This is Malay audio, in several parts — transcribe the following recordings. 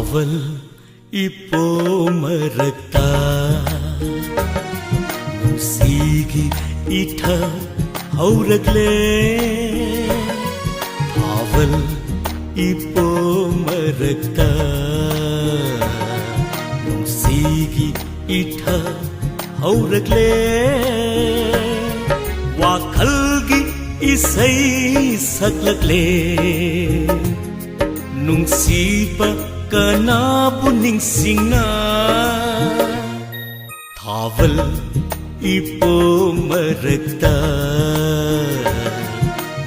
Awal ipo merekta musigi itha hauragle awal ipo merekta musigi itha hauragle wakhalgi isai saklagle nungsipa Kanabu ningsingna Thawal ipo merekta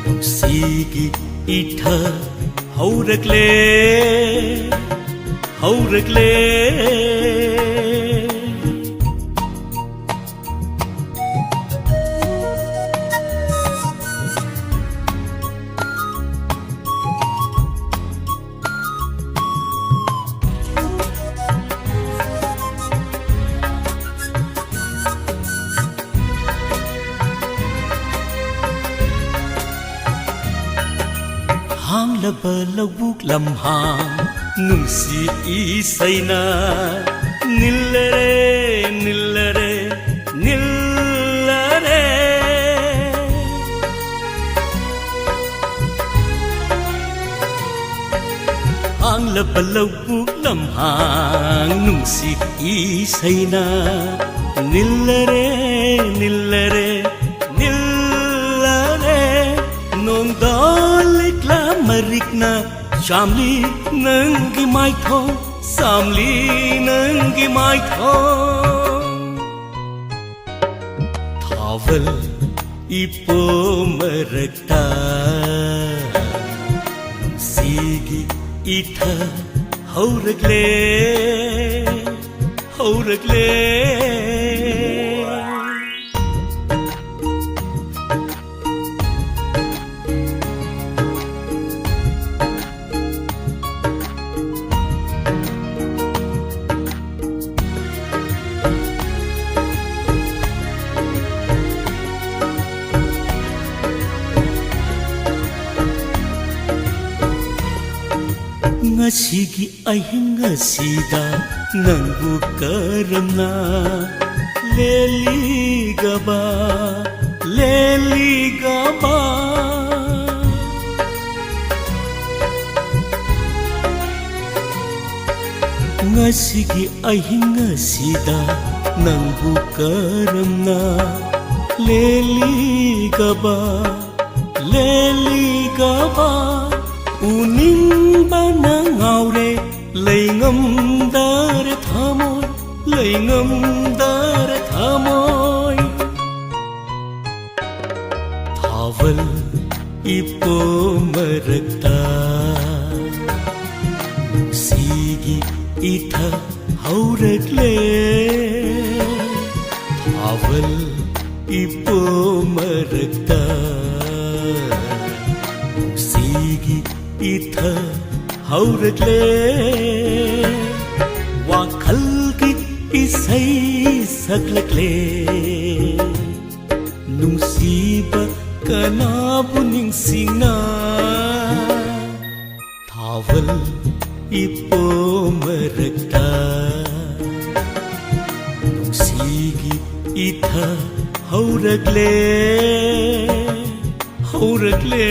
Nugsigi itha hauragle Hang laba lawuk lam hang nungsi isaina nillare nillare nillare Hang laba lawuk lam hang nungsi isaina nillare nillare nillare nong dalik marikna shamli nangi mai tho samli nangi mai tho thawal ipo merekta sigi itha hauragle Ngasigi ahing ngasida nanggu karamna leli gaba Ngasigi ahing ngasida nanggu karamna leli gaba Uning bana ngaure leingam dar thamoy Thawal ipo merekta sigi itha hauragle Thawal ipo merekta sigi itha hauragle wakhalgi isai saklagle nungsiba kanabu ningsingna thawal ipo merekta nungsigi itha hauragle hauragle